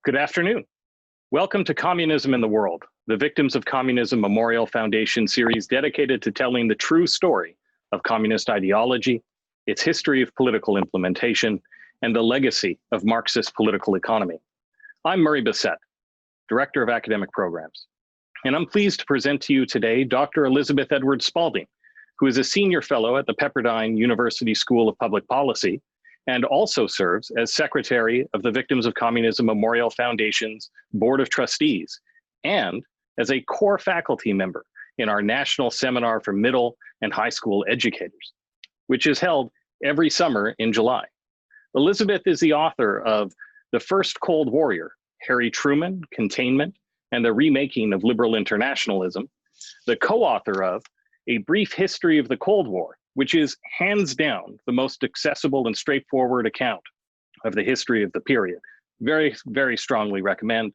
Good afternoon. Welcome to Communism in the World, the Victims of Communism Memorial Foundation series dedicated to telling the true story of communist ideology, its history of political implementation, and the legacy of Marxist political economy. I'm Murray Bissett, Director of Academic Programs, and I'm pleased to present to you today Dr. Elizabeth Edwards Spalding, who is a Senior Fellow at the Pepperdine University School of Public Policy and also serves as Secretary of the Victims of Communism Memorial Foundation's Board of Trustees and as a core faculty member in our National Seminar for Middle and High School Educators, which is held every summer in July. Elizabeth is the author of The First Cold Warrior, Harry Truman, Containment, and the Remaking of Liberal Internationalism, the co-author of A Brief History of the Cold War, which is hands down the most accessible and straightforward account of the history of the period. Very, very strongly recommend,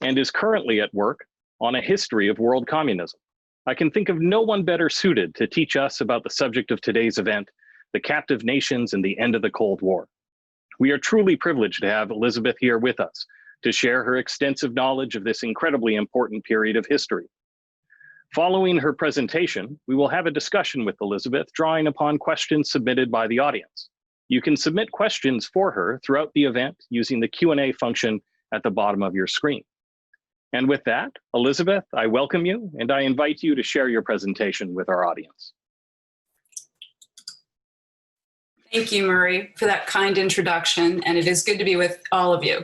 and is currently at work on a history of world communism. I can think of no one better suited to teach us about the subject of today's event, the captive nations and the end of the Cold War. We are truly privileged to have Elizabeth here with us to share her extensive knowledge of this incredibly important period of history. Following her presentation, we will have a discussion with Elizabeth, drawing upon questions submitted by the audience. You can submit questions for her throughout the event using the Q&A function at the bottom of your screen. And with that, Elizabeth, I welcome you and I invite you to share your presentation with our audience. Thank you, Murray, for that kind introduction, and it is good to be with all of you.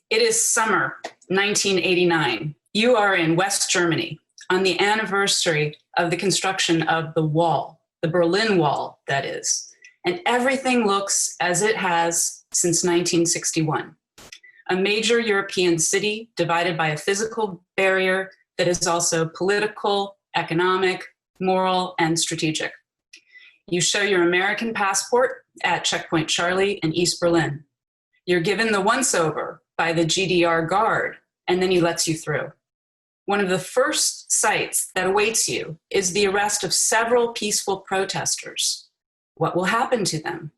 It is summer 1989. You are in West Germany on the anniversary of the construction of the wall, the Berlin Wall, that is, and everything looks as it has since 1961. A major European city divided by a physical barrier that is also political, economic, moral, and strategic. You show your American passport at Checkpoint Charlie in East Berlin. You're given the once-over by the GDR guard, and then he lets you through. One of the first sights that awaits you is the arrest of several peaceful protesters. What will happen to them?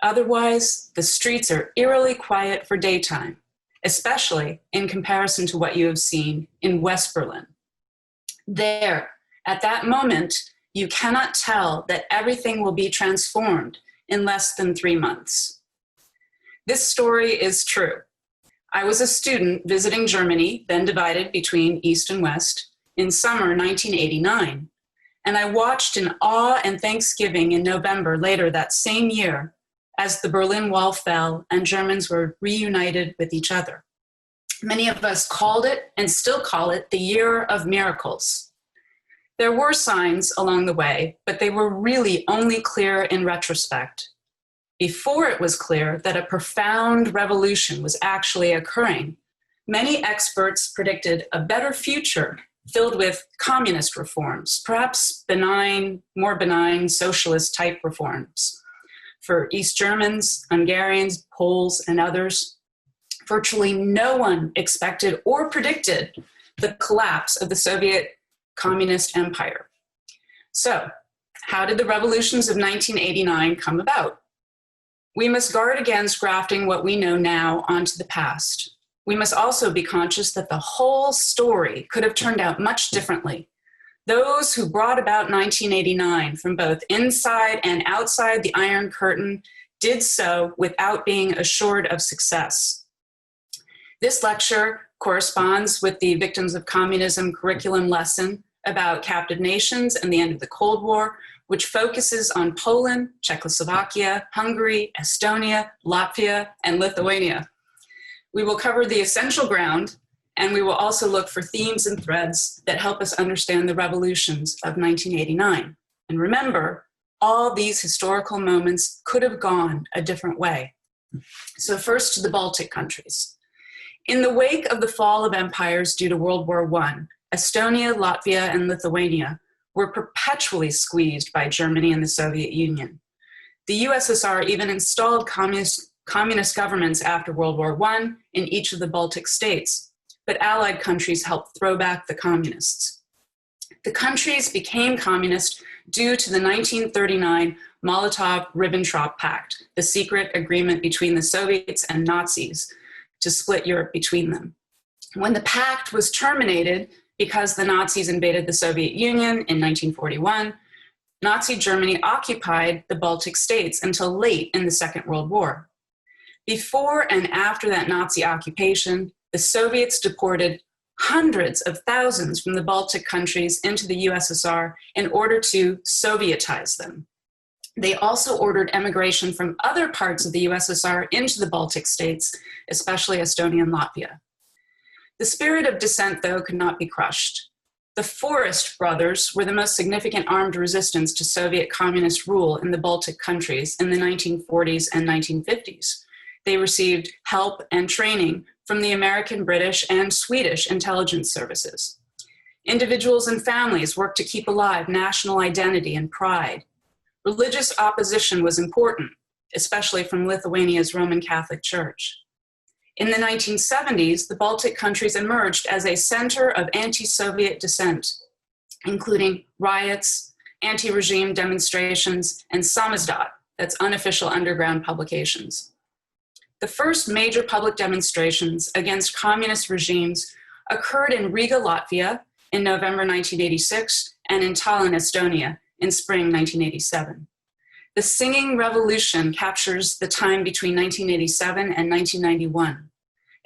Otherwise, the streets are eerily quiet for daytime, especially in comparison to what you have seen in West Berlin. There, at that moment, you cannot tell that everything will be transformed in less than 3 months. This story is true. I was a student visiting Germany, then divided between East and West, in summer 1989, and I watched in awe and thanksgiving in November later that same year as the Berlin Wall fell and Germans were reunited with each other. Many of us called it, and still call it, the Year of Miracles. There were signs along the way, but they were really only clear in retrospect. Before it was clear that a profound revolution was actually occurring, many experts predicted a better future filled with communist reforms, perhaps benign, more benign socialist type reforms. For East Germans, Hungarians, Poles, and others, virtually no one expected or predicted the collapse of the Soviet communist empire. So, how did the revolutions of 1989 come about? We must guard against grafting what we know now onto the past. We must also be conscious that the whole story could have turned out much differently. Those who brought about 1989 from both inside and outside the Iron Curtain did so without being assured of success. This lecture corresponds with the Victims of Communism curriculum lesson about captive nations and the end of the Cold War, which focuses on Poland, Czechoslovakia, Hungary, Estonia, Latvia, and Lithuania. We will cover the essential ground, and we will also look for themes and threads that help us understand the revolutions of 1989. And remember, all these historical moments could have gone a different way. So first to the Baltic countries. In the wake of the fall of empires due to World War I, Estonia, Latvia, and Lithuania were perpetually squeezed by Germany and the Soviet Union. The USSR even installed communist governments after World War I in each of the Baltic states, but Allied countries helped throw back the communists. The countries became communist due to the 1939 Molotov-Ribbentrop Pact, the secret agreement between the Soviets and Nazis to split Europe between them. When the pact was terminated because the Nazis invaded the Soviet Union in 1941, Nazi Germany occupied the Baltic states until late in the Second World War. Before and after that Nazi occupation, the Soviets deported hundreds of thousands from the Baltic countries into the USSR in order to Sovietize them. They also ordered emigration from other parts of the USSR into the Baltic states, especially Estonia and Latvia. The spirit of dissent, though, could not be crushed. The Forest brothers were the most significant armed resistance to Soviet communist rule in the Baltic countries in the 1940s and 1950s. They received help and training from the American, British, and Swedish intelligence services. Individuals and families worked to keep alive national identity and pride. Religious opposition was important, especially from Lithuania's Roman Catholic Church. In the 1970s, the Baltic countries emerged as a center of anti-Soviet dissent, including riots, anti-regime demonstrations, and samizdat, that's unofficial underground publications. The first major public demonstrations against communist regimes occurred in Riga, Latvia in November 1986 and in Tallinn, Estonia in spring 1987. The Singing Revolution captures the time between 1987 and 1991.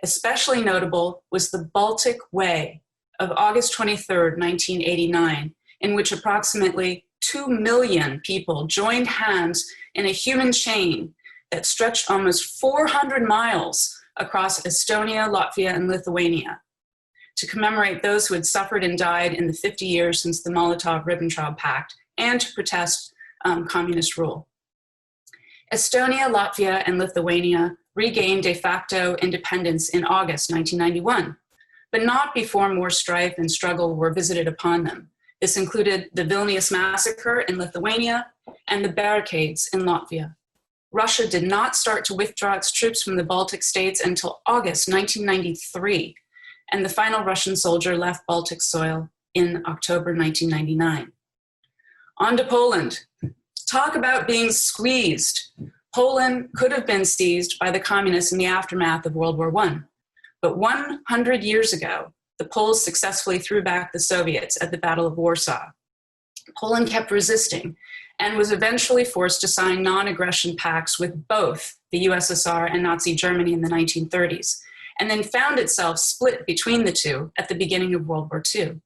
Especially notable was the Baltic Way of August 23, 1989, in which approximately 2 million people joined hands in a human chain that stretched almost 400 miles across Estonia, Latvia, and Lithuania to commemorate those who had suffered and died in the 50 years since the Molotov-Ribbentrop Pact and to protest communist rule. Estonia, Latvia, and Lithuania regained de facto independence in August 1991, but not before more strife and struggle were visited upon them. This included the Vilnius massacre in Lithuania and the barricades in Latvia. Russia did not start to withdraw its troops from the Baltic states until August 1993, and the final Russian soldier left Baltic soil in October 1999. On to Poland. Talk about being squeezed. Poland could have been seized by the communists in the aftermath of World War I. But 100 years ago, the Poles successfully threw back the Soviets at the Battle of Warsaw. Poland kept resisting and was eventually forced to sign non-aggression pacts with both the USSR and Nazi Germany in the 1930s, and then found itself split between the two at the beginning of World War II.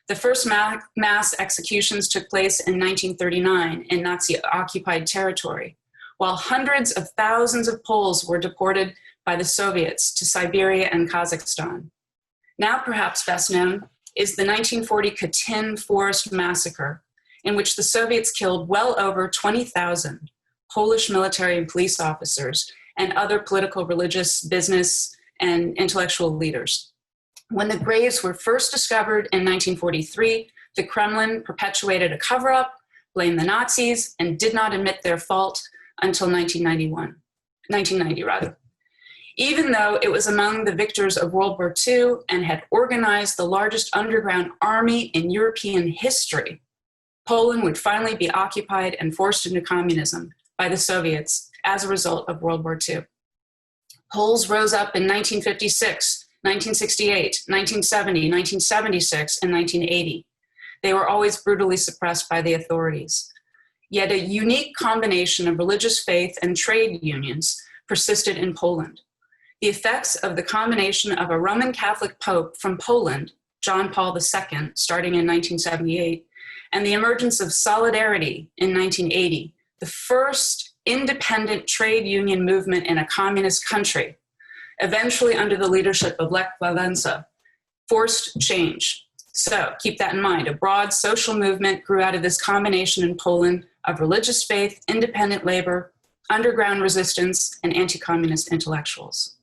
The first mass executions took place in 1939 in Nazi-occupied territory, while hundreds of thousands of Poles were deported by the Soviets to Siberia and Kazakhstan. Now perhaps best known is the 1940 Katyn forest massacre, in which the Soviets killed well over 20,000 Polish military and police officers and other political, religious, business, and intellectual leaders. When the graves were first discovered in 1943, the Kremlin perpetuated a cover-up, blamed the Nazis, and did not admit their fault until 1990. Even though it was among the victors of World War II and had organized the largest underground army in European history, Poland would finally be occupied and forced into communism by the Soviets as a result of World War II. Poles rose up in 1956, 1968, 1970, 1976, and 1980. They were always brutally suppressed by the authorities. Yet a unique combination of religious faith and trade unions persisted in Poland. The effects of the combination of a Roman Catholic Pope from Poland, John Paul II, starting in 1978, and the emergence of Solidarity in 1980, the first independent trade union movement in a communist country, eventually under the leadership of Lech Walesa, forced change. So keep that in mind. A broad social movement grew out of this combination in Poland of religious faith, independent labor, underground resistance, and anti-communist intellectuals.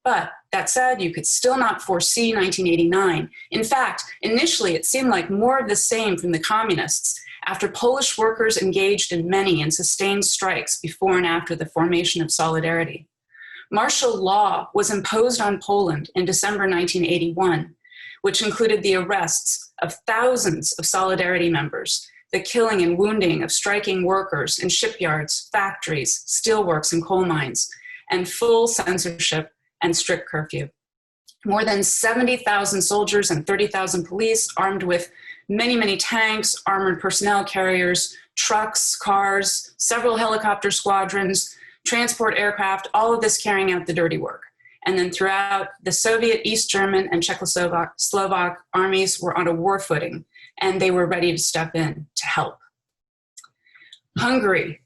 But that said, you could still not foresee 1989. In fact, initially it seemed like more of the same from the communists after Polish workers engaged in many and sustained strikes before and after the formation of Solidarity. Martial law was imposed on Poland in December 1981, which included the arrests of thousands of Solidarity members, the killing and wounding of striking workers in shipyards, factories, steelworks, and coal mines, and full censorship and strict curfew. More than 70,000 soldiers and 30,000 police armed with many, many tanks, armored personnel carriers, trucks, cars, several helicopter squadrons, transport aircraft, all of this carrying out the dirty work. And then throughout, the Soviet, East German, and Czechoslovak armies were on a war footing, and they were ready to step in to help. Hungary.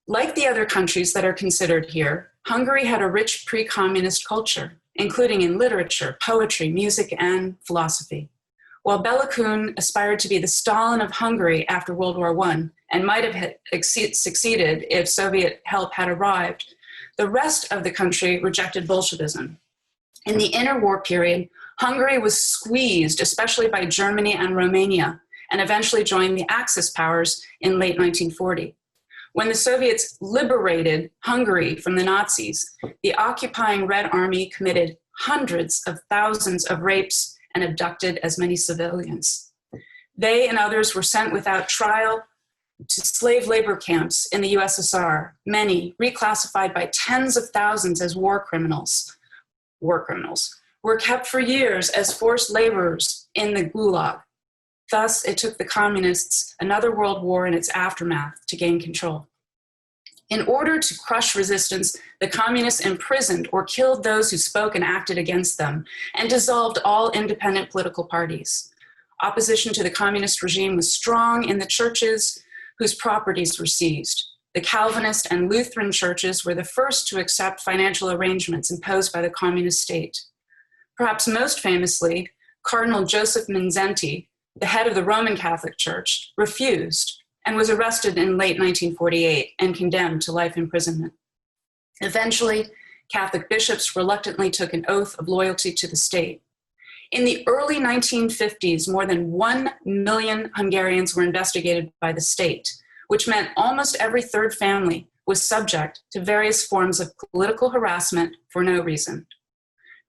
Like the other countries that are considered here, Hungary had a rich pre-communist culture, including in literature, poetry, music, and philosophy. While Bela Kun aspired to be the Stalin of Hungary after World War I and might have succeeded if Soviet help had arrived, the rest of the country rejected Bolshevism. In the interwar period, Hungary was squeezed, especially by Germany and Romania, and eventually joined the Axis powers in late 1940. When the Soviets liberated Hungary from the Nazis, the occupying Red Army committed hundreds of thousands of rapes and abducted as many civilians. They and others were sent without trial to slave labor camps in the USSR, many reclassified by tens of thousands as war criminals, were kept for years as forced laborers in the Gulag. Thus, it took the communists another world war and its aftermath to gain control. In order to crush resistance, the communists imprisoned or killed those who spoke and acted against them, and dissolved all independent political parties. Opposition to the communist regime was strong in the churches whose properties were seized. The Calvinist and Lutheran churches were the first to accept financial arrangements imposed by the communist state. Perhaps most famously, Cardinal Joseph Mindszenty, the head of the Roman Catholic Church, refused and was arrested in late 1948 and condemned to life imprisonment. Eventually, Catholic bishops reluctantly took an oath of loyalty to the state. In the early 1950s, more than 1 million Hungarians were investigated by the state, which meant almost every third family was subject to various forms of political harassment for no reason.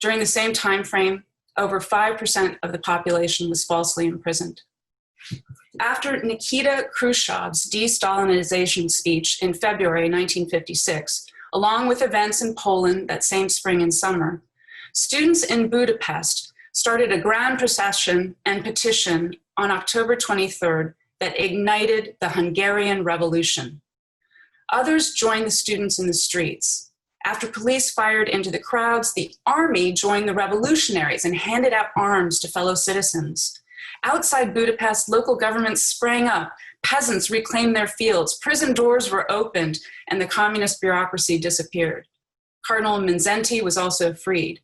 During the same time frame, over 5% of the population was falsely imprisoned. After Nikita Khrushchev's de-Stalinization speech in February 1956, along with events in Poland that same spring and summer, students in Budapest started a grand procession and petition on October 23rd that ignited the Hungarian Revolution. Others joined the students in the streets. After police fired into the crowds, the army joined the revolutionaries and handed out arms to fellow citizens. Outside Budapest, local governments sprang up, peasants reclaimed their fields, prison doors were opened, and the communist bureaucracy disappeared. Cardinal Mindszenty was also freed.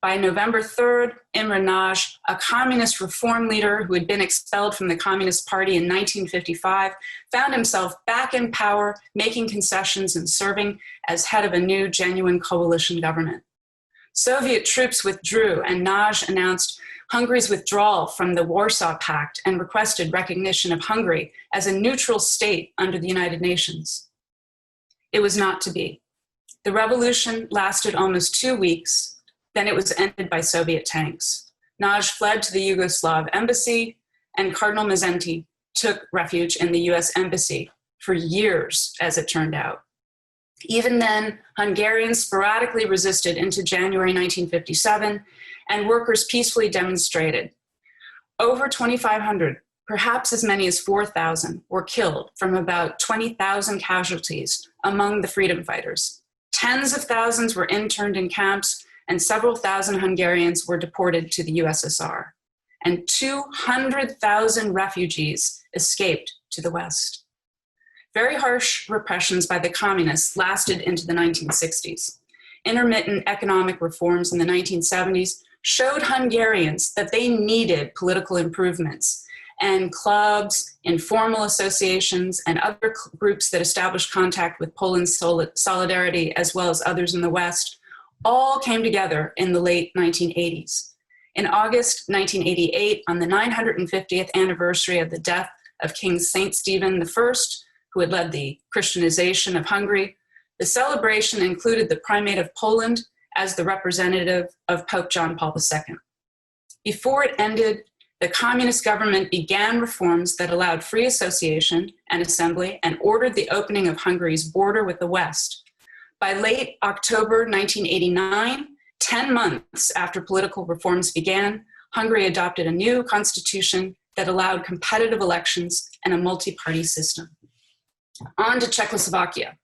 By November 3rd, Imre Nagy, a communist reform leader who had been expelled from the Communist Party in 1955, found himself back in power, making concessions and serving as head of a new, genuine coalition government. Soviet troops withdrew, and Nagy announced Hungary's withdrawal from the Warsaw Pact and requested recognition of Hungary as a neutral state under the United Nations. It was not to be. The revolution lasted almost 2 weeks. Then it was ended by Soviet tanks. Nagy fled to the Yugoslav embassy, and Cardinal Mindszenty took refuge in the US embassy for years, as it turned out. Even then, Hungarians sporadically resisted into January 1957, and workers peacefully demonstrated. Over 2,500, perhaps as many as 4,000, were killed from about 20,000 casualties among the freedom fighters. Tens of thousands were interned in camps, and several thousand Hungarians were deported to the USSR, and 200,000 refugees escaped to the West. Very harsh repressions by the communists lasted into the 1960s. Intermittent economic reforms in the 1970s showed Hungarians that they needed political improvements, and clubs, informal associations, and other groups that established contact with Poland's solidarity, as well as others in the West, all came together in the late 1980s. In August 1988, on the 950th anniversary of the death of King Saint Stephen I, who had led the Christianization of Hungary, the celebration included the Primate of Poland as the representative of Pope John Paul II. Before it ended, the communist government began reforms that allowed free association and assembly and ordered the opening of Hungary's border with the West. By late October 1989, 10 months after political reforms began, Hungary adopted a new constitution that allowed competitive elections and a multi-party system. On to Czechoslovakia.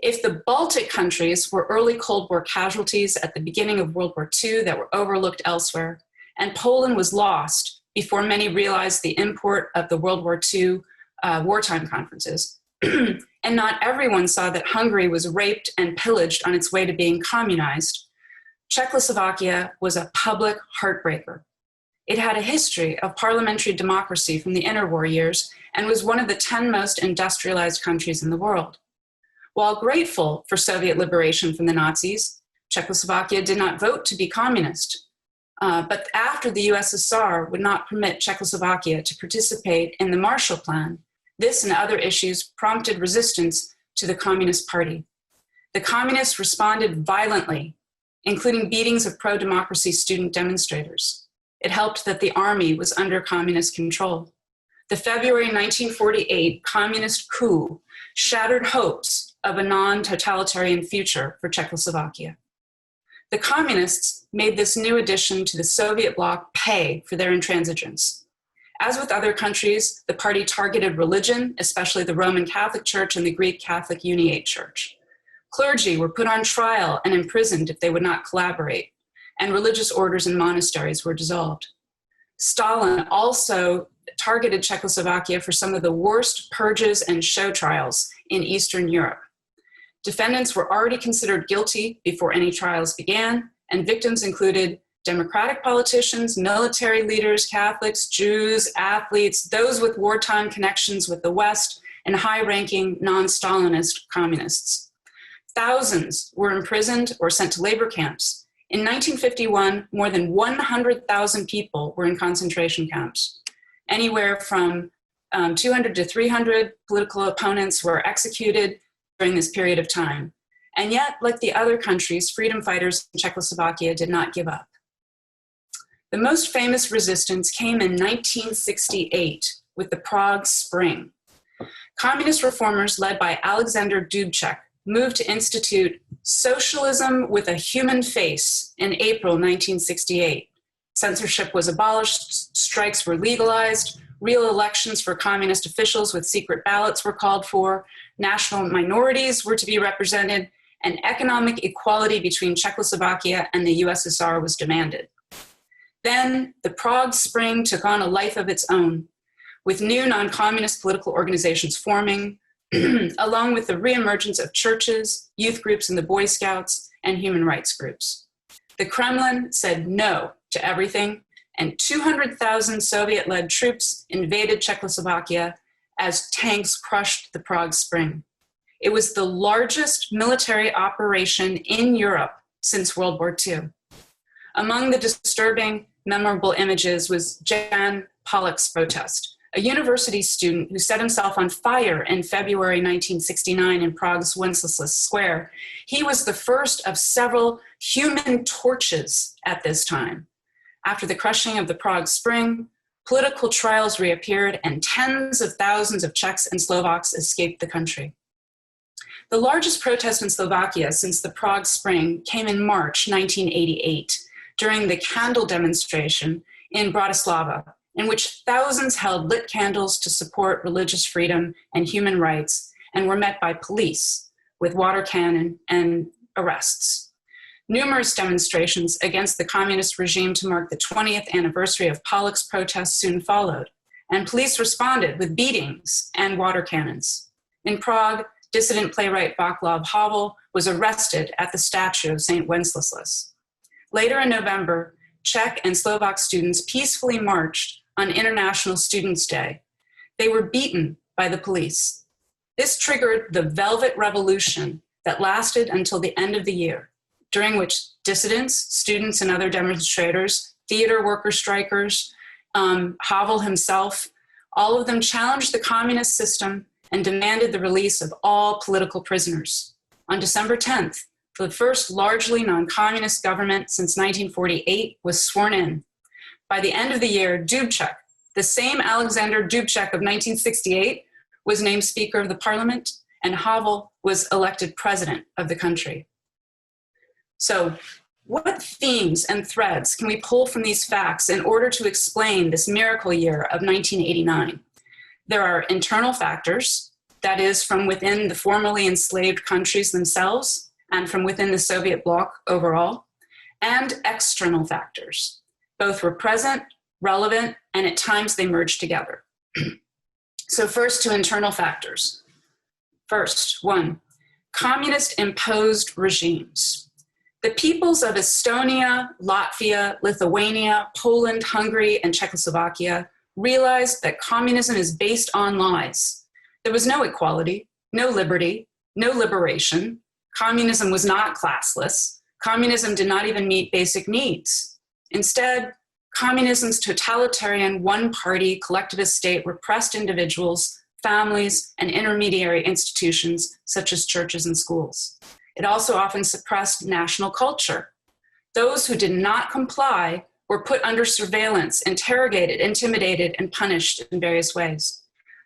If the Baltic countries were early Cold War casualties at the beginning of World War II that were overlooked elsewhere, and Poland was lost before many realized the import of the World War II wartime conferences, and not everyone saw that Hungary was raped and pillaged on its way to being communized, Czechoslovakia was a public heartbreaker. It had a history of parliamentary democracy from the interwar years and was one of the 10 most industrialized countries in the world. While grateful for Soviet liberation from the Nazis, Czechoslovakia did not vote to be communist. But after the USSR would not permit Czechoslovakia to participate in the Marshall Plan, this and other issues prompted resistance to the Communist Party. The communists responded violently, including beatings of pro-democracy student demonstrators. It helped that the army was under communist control. The February 1948 communist coup shattered hopes of a non-totalitarian future for Czechoslovakia. The communists made this new addition to the Soviet bloc pay for their intransigence. As with other countries, the party targeted religion, especially the Roman Catholic Church and the Greek Catholic Uniate Church. Clergy were put on trial and imprisoned if they would not collaborate, and religious orders and monasteries were dissolved. Stalin also targeted Czechoslovakia for some of the worst purges and show trials in Eastern Europe. Defendants were already considered guilty before any trials began, and victims included democratic politicians, military leaders, Catholics, Jews, athletes, those with wartime connections with the West, and high-ranking non-Stalinist communists. Thousands were imprisoned or sent to labor camps. In 1951, more than 100,000 people were in concentration camps. Anywhere from 200 to 300 political opponents were executed during this period of time. And yet, like the other countries, freedom fighters in Czechoslovakia did not give up. The most famous resistance came in 1968 with the Prague Spring. Communist reformers led by Alexander Dubček moved to institute socialism with a human face in April 1968. Censorship was abolished, strikes were legalized, real elections for communist officials with secret ballots were called for, national minorities were to be represented, and economic equality between Czechoslovakia and the USSR was demanded. Then the Prague Spring took on a life of its own, with new non-communist political organizations forming, along with the reemergence of churches, youth groups in the Boy Scouts, and human rights groups. The Kremlin said no to everything, and 200,000 Soviet-led troops invaded Czechoslovakia as tanks crushed the Prague Spring. It was the largest military operation in Europe since World War II. Among the disturbing, memorable images was Jan Pollock's protest, a university student who set himself on fire in February 1969 in Prague's Wenceslas Square. He was the first of several human torches at this time. After the crushing of the Prague Spring, political trials reappeared and tens of thousands of Czechs and Slovaks escaped the country. The largest protest in Slovakia since the Prague Spring came in March 1988 during the candle demonstration in Bratislava, in which thousands held lit candles to support religious freedom and human rights and were met by police with water cannon and arrests. Numerous demonstrations against the communist regime to mark the 20th anniversary of Pollock's protests soon followed, and police responded with beatings and water cannons. In Prague, dissident playwright Václav Havel was arrested at the statue of St. Wenceslas. Later in November, Czech and Slovak students peacefully marched on International Students' Day. They were beaten by the police. This triggered the Velvet Revolution that lasted until the end of the year, during which dissidents, students, and other demonstrators, theater worker strikers, Havel himself, all of them challenged the communist system and demanded the release of all political prisoners. On December 10th, the first largely non-communist government since 1948 was sworn in. By the end of the year, Dubček, the same Alexander Dubček of 1968, was named Speaker of the Parliament, and Havel was elected president of the country. So What themes and threads can we pull from these facts in order to explain this miracle year of 1989? There are internal factors, that is, from within the formerly enslaved countries themselves and from within the Soviet bloc overall, and external factors. Both were present, relevant, and at times they merged together. So first to internal factors. First, 1, communist imposed regimes. The peoples of Estonia, Latvia, Lithuania, Poland, Hungary, and Czechoslovakia realized that communism is based on lies. There was no equality, no liberty, no liberation. Communism was not classless. Communism did not even meet basic needs. Instead, communism's totalitarian one-party collectivist state repressed individuals, families, and intermediary institutions such as churches and schools. It also often suppressed national culture. Those who did not comply were put under surveillance, interrogated, intimidated, and punished in various ways.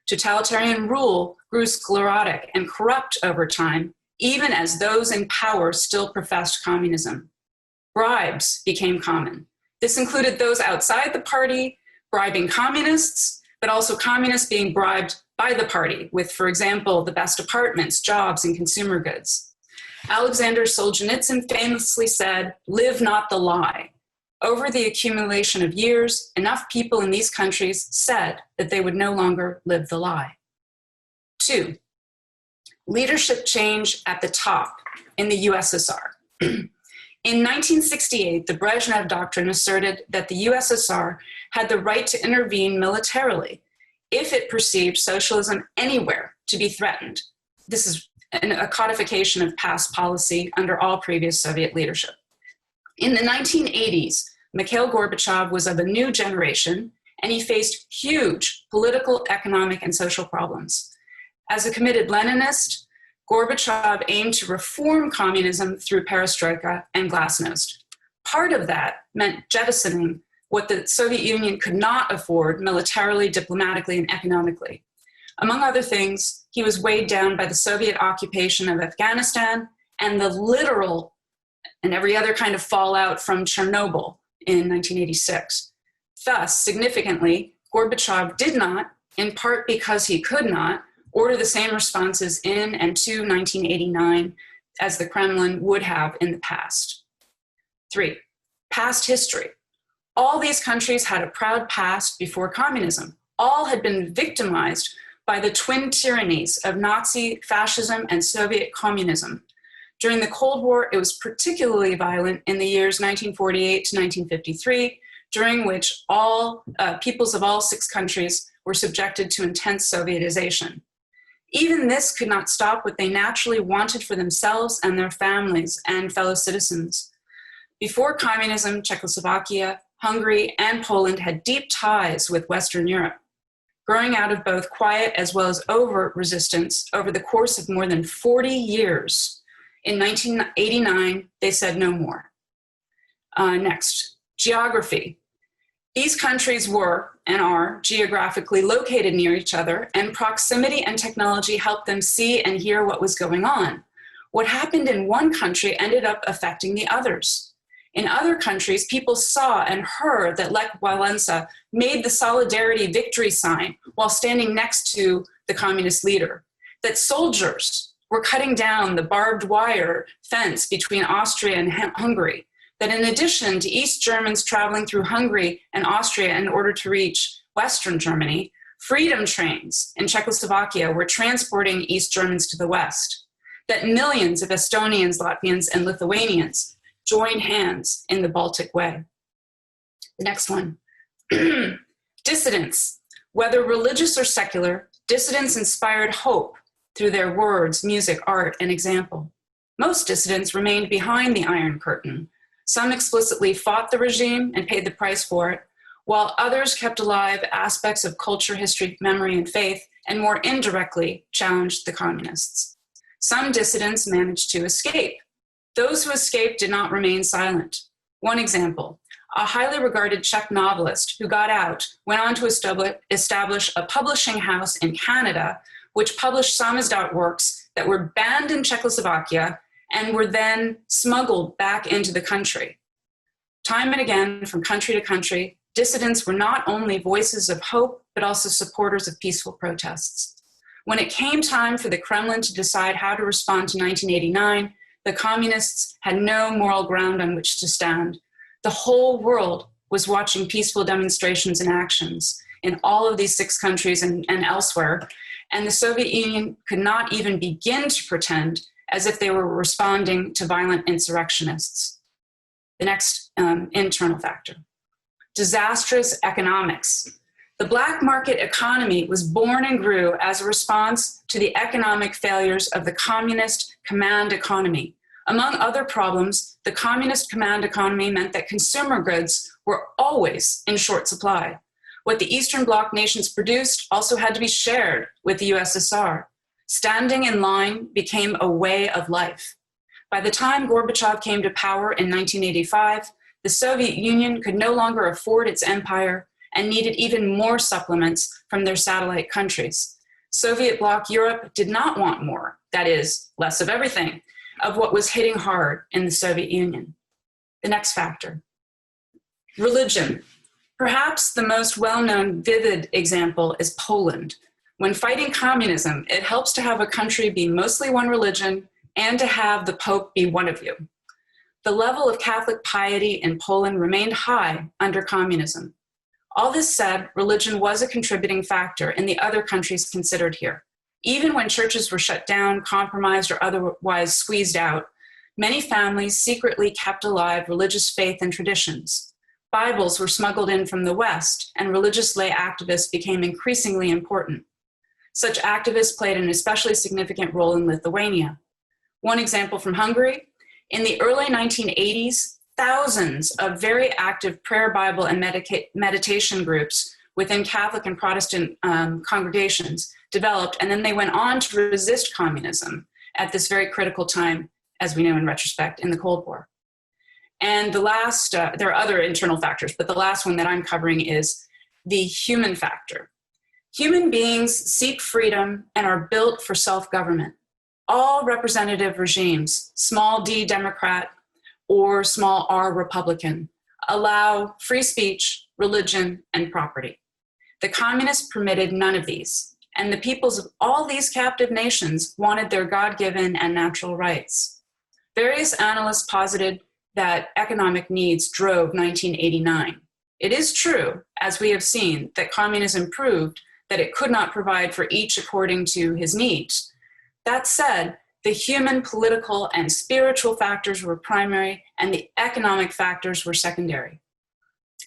Totalitarian rule grew sclerotic and corrupt over time, even as those in power still professed communism. Bribes became common. This included those outside the party bribing communists, but also communists being bribed by the party with, for example, the best apartments, jobs, and consumer goods. Alexander Solzhenitsyn famously said, "Live not the lie." Over the accumulation of years, enough people in these countries said that they would no longer live the lie. 2, leadership change at the top in the USSR. In 1968, the Brezhnev Doctrine asserted that the USSR had the right to intervene militarily if it perceived socialism anywhere to be threatened. This is a codification of past policy under all previous Soviet leadership. In the 1980s, Mikhail Gorbachev was of a new generation, and he faced huge political, economic, and social problems. As a committed Leninist, Gorbachev aimed to reform communism through perestroika and glasnost. Part of that meant jettisoning what the Soviet Union could not afford militarily, diplomatically, and economically. Among other things, he was weighed down by the Soviet occupation of Afghanistan and the literal and every other kind of fallout from Chernobyl in 1986. Thus, significantly, Gorbachev did not, in part because he could not, order the same responses in and to 1989 as the Kremlin would have in the past. 3, past history. All these countries had a proud past before communism. All had been victimized by the twin tyrannies of Nazi fascism and Soviet communism. During the Cold War, it was particularly violent in the years 1948 to 1953, during which all peoples of all 6 countries were subjected to intense Sovietization. Even this could not stop what they naturally wanted for themselves and their families and fellow citizens. Before communism, Czechoslovakia, Hungary, and Poland had deep ties with Western Europe. Growing out of both quiet as well as overt resistance over the course of more than 40 years, in 1989, they said no more. Next, geography. These countries were and are geographically located near each other, and proximity and technology helped them see and hear what was going on. What happened in one country ended up affecting the others. In other countries, people saw and heard that Lech Walesa made the solidarity victory sign while standing next to the communist leader, that soldiers were cutting down the barbed wire fence between Austria and Hungary, that in addition to East Germans traveling through Hungary and Austria in order to reach Western Germany, freedom trains in Czechoslovakia were transporting East Germans to the West, that millions of Estonians, Latvians, and Lithuanians joined hands in the Baltic Way. The next one. Dissidents. Whether religious or secular, dissidents inspired hope through their words, music, art, and example. Most dissidents remained behind the Iron Curtain. Some explicitly fought the regime and paid the price for it, while others kept alive aspects of culture, history, memory, and faith, and more indirectly challenged the communists. Some dissidents managed to escape. Those who escaped did not remain silent. One example, a highly regarded Czech novelist who got out went on to establish a publishing house in Canada, which published samizdat works that were banned in Czechoslovakia and were then smuggled back into the country. Time and again, from country to country, dissidents were not only voices of hope, but also supporters of peaceful protests. When it came time for the Kremlin to decide how to respond to 1989, the communists had no moral ground on which to stand. The whole world was watching peaceful demonstrations and actions in all of these 6 countries and elsewhere, and the Soviet Union could not even begin to pretend as if they were responding to violent insurrectionists. The next internal factor. Disastrous economics. The black market economy was born and grew as a response to the economic failures of the communist command economy. Among other problems, the communist command economy meant that consumer goods were always in short supply. What the Eastern Bloc nations produced also had to be shared with the USSR. Standing in line became a way of life. By the time Gorbachev came to power in 1985, the Soviet Union could no longer afford its empire and needed even more supplements from their satellite countries. Soviet bloc Europe did not want more, that is, less of everything, of what was hitting hard in the Soviet Union. The next factor. Religion. Perhaps the most well-known vivid example is Poland. When fighting communism, it helps to have a country be mostly one religion and to have the Pope be one of you. The level of Catholic piety in Poland remained high under communism. All this said, religion was a contributing factor in the other countries considered here. Even when churches were shut down, compromised, or otherwise squeezed out, many families secretly kept alive religious faith and traditions. Bibles were smuggled in from the West, and religious lay activists became increasingly important. Such activists played an especially significant role in Lithuania. One example from Hungary, in the early 1980s, thousands of very active prayer, Bible, and meditation groups within Catholic and Protestant congregations developed, and then they went on to resist communism at this very critical time, as we know in retrospect, in the Cold War. And the last, there are other internal factors, but the last one that I'm covering is the human factor. Human beings seek freedom and are built for self-government. All representative regimes, small d Democrat or small r Republican, allow free speech, religion, and property. The communists permitted none of these, and the peoples of all these captive nations wanted their God-given and natural rights. Various analysts posited that economic needs drove 1989. It is true, as we have seen, that communism proved that it could not provide for each according to his needs. That said, the human, political, and spiritual factors were primary, and the economic factors were secondary.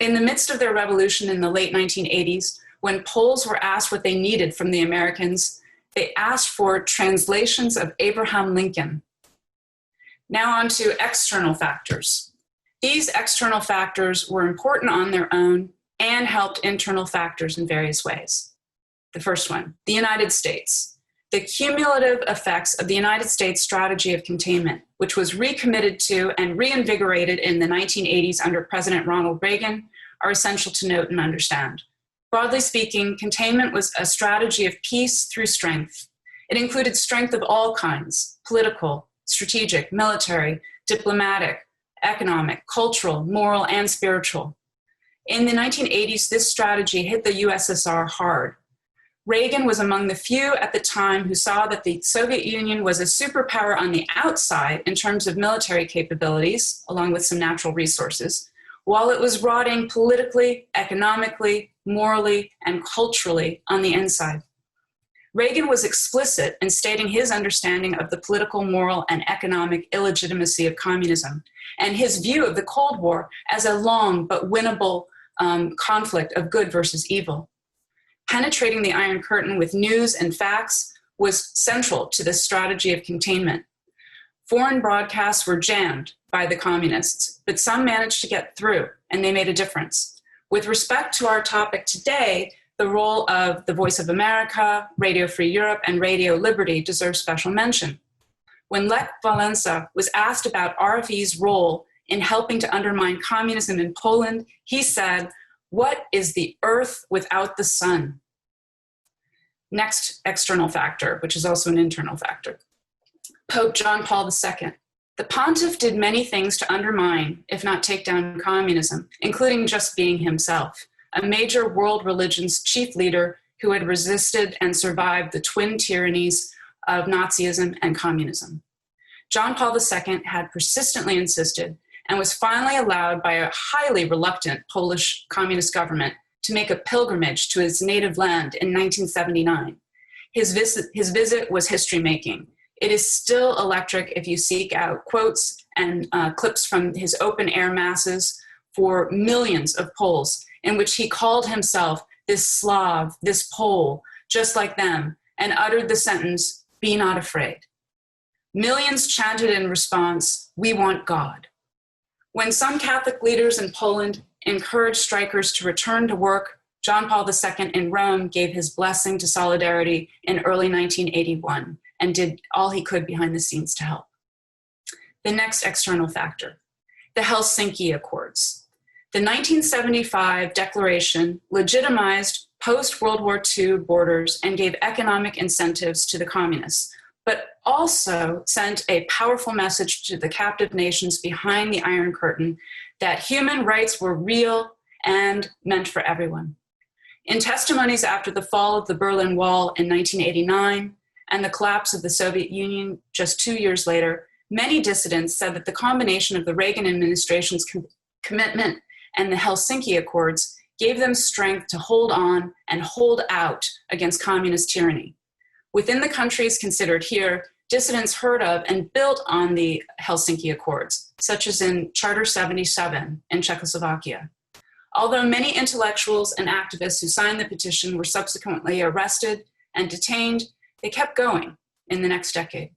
In the midst of their revolution in the late 1980s, when Poles were asked what they needed from the Americans, they asked for translations of Abraham Lincoln. Now on to external factors. These external factors were important on their own and helped internal factors in various ways. The first one, the United States. The cumulative effects of the United States strategy of containment, which was recommitted to and reinvigorated in the 1980s under President Ronald Reagan, are essential to note and understand. Broadly speaking, containment was a strategy of peace through strength. It included strength of all kinds: political, strategic, military, diplomatic, economic, cultural, moral, and spiritual. In the 1980s, this strategy hit the USSR hard. Reagan was among the few at the time who saw that the Soviet Union was a superpower on the outside in terms of military capabilities, along with some natural resources, while it was rotting politically, economically, morally, and culturally on the inside. Reagan was explicit in stating his understanding of the political, moral, and economic illegitimacy of communism, and his view of the Cold War as a long but winnable conflict of good versus evil. Penetrating the Iron Curtain with news and facts was central to this strategy of containment. Foreign broadcasts were jammed by the communists, but some managed to get through, and they made a difference. With respect to our topic today, the role of the Voice of America, Radio Free Europe, and Radio Liberty deserves special mention. When Lech Walesa was asked about RFE's role in helping to undermine communism in Poland, he said, "What is the earth without the sun?" Next external factor, which is also an internal factor. Pope John Paul II. The pontiff did many things to undermine, if not take down, communism, including just being himself, a major world religion's chief leader who had resisted and survived the twin tyrannies of Nazism and communism. John Paul II had persistently insisted and was finally allowed by a highly reluctant Polish communist government to make a pilgrimage to his native land in 1979. His visit was history-making. It is still electric if you seek out quotes and clips from his open-air masses for millions of Poles, in which he called himself this Slav, this Pole, just like them, and uttered the sentence, "Be not afraid." Millions chanted in response, "We want God." When some Catholic leaders in Poland encouraged strikers to return to work, John Paul II in Rome gave his blessing to solidarity in early 1981 and did all he could behind the scenes to help. The next external factor, the Helsinki Accords. The 1975 declaration legitimized post-World War II borders and gave economic incentives to the communists, but also sent a powerful message to the captive nations behind the Iron Curtain that human rights were real and meant for everyone. In testimonies after the fall of the Berlin Wall in 1989 and the collapse of the Soviet Union just 2 years later, many dissidents said that the combination of the Reagan administration's commitment and the Helsinki Accords gave them strength to hold on and hold out against communist tyranny. Within the countries considered here, dissidents heard of and built on the Helsinki Accords, such as in Charter 77 in Czechoslovakia. Although many intellectuals and activists who signed the petition were subsequently arrested and detained, they kept going in the next decade.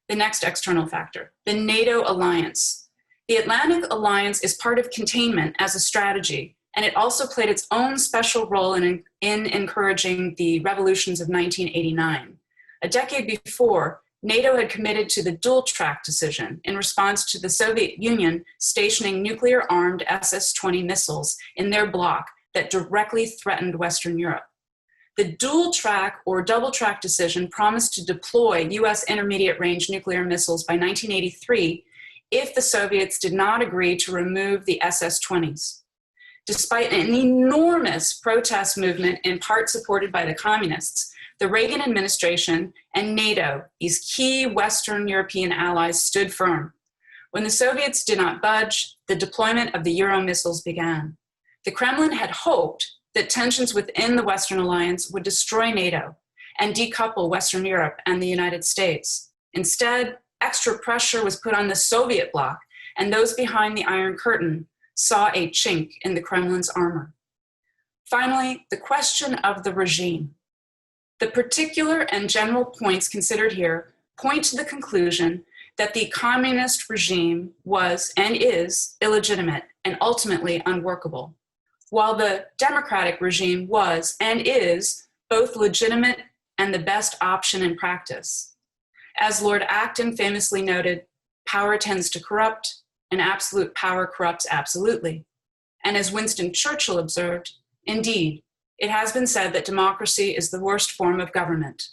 The next external factor, the NATO Alliance. The Atlantic Alliance is part of containment as a strategy, and it also played its own special role in encouraging the revolutions of 1989. A decade before, NATO had committed to the dual-track decision in response to the Soviet Union stationing nuclear-armed SS-20 missiles in their bloc that directly threatened Western Europe. The dual-track or double-track decision promised to deploy US intermediate-range nuclear missiles by 1983 if the Soviets did not agree to remove the SS-20s. Despite an enormous protest movement in part supported by the communists, the Reagan administration and NATO, these key Western European allies, stood firm. When the Soviets did not budge, the deployment of the Euro missiles began. The Kremlin had hoped that tensions within the Western alliance would destroy NATO and decouple Western Europe and the United States. Instead, extra pressure was put on the Soviet bloc, and those behind the Iron Curtain saw a chink in the Kremlin's armor. Finally, the question of the regime. The particular and general points considered here point to the conclusion that the communist regime was and is illegitimate and ultimately unworkable, while the democratic regime was and is both legitimate and the best option in practice. As Lord Acton famously noted, power tends to corrupt, and absolute power corrupts absolutely. And as Winston Churchill observed, indeed, it has been said that democracy is the worst form of government,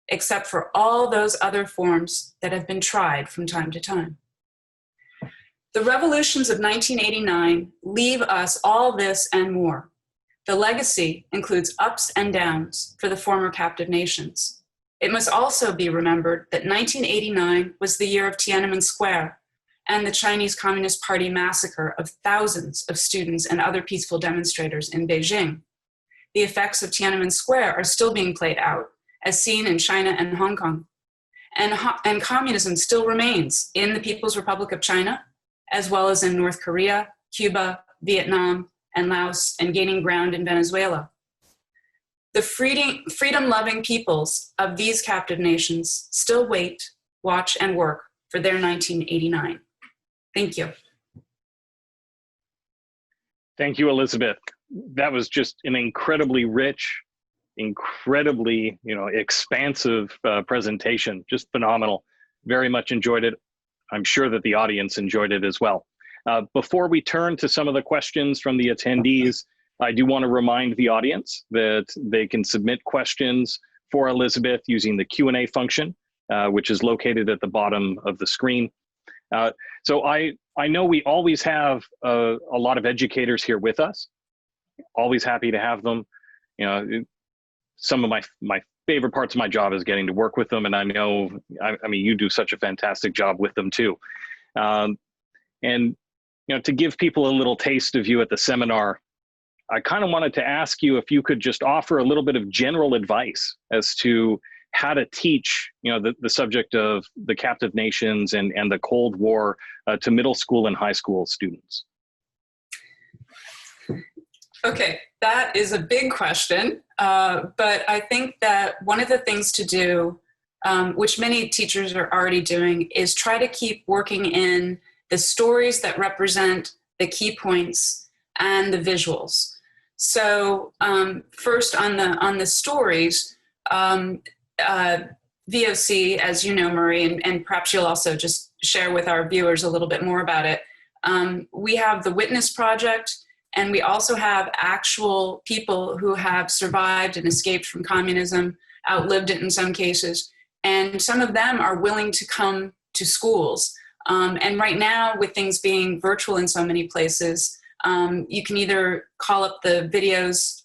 except for all those other forms that have been tried from time to time. The revolutions of 1989 leave us all this and more. The legacy includes ups and downs for the former captive nations. It must also be remembered that 1989 was the year of Tiananmen Square and the Chinese Communist Party massacre of thousands of students and other peaceful demonstrators in Beijing. The effects of Tiananmen Square are still being played out, as seen in China and Hong Kong. And communism still remains in the People's Republic of China, as well as in North Korea, Cuba, Vietnam, and Laos, and gaining ground in Venezuela. The freedom-loving peoples of these captive nations still wait, watch, and work for their 1989. Thank you. Thank you, Elizabeth. That was just an incredibly rich, incredibly, expansive presentation. Just phenomenal. Very much enjoyed it. I'm sure that the audience enjoyed it as well. Before we turn to some of the questions from the attendees, I do want to remind the audience that they can submit questions for Elizabeth using the Q&A function, which is located at the bottom of the screen. So I know we always have a lot of educators here with us. Always happy to have them. You know, some of my favorite parts of my job is getting to work with them, and I know, I mean, you do such a fantastic job with them too. And you know, to give people a little taste of you at the seminar, I kind of wanted to ask you if you could just offer a little bit of general advice as to how to teach, you know, the subject of the captive nations and the Cold War to middle school and high school students. Okay, that is a big question, but I think that one of the things to do, which many teachers are already doing, is try to keep working in the stories that represent the key points and the visuals. So first on the stories, VOC, as you know, Marie, and perhaps you'll also just share with our viewers a little bit more about it. We have the Witness Project, and we also have actual people who have survived and escaped from communism, outlived it in some cases, and some of them are willing to come to schools. And right now, with things being virtual in so many places, you can either call up the videos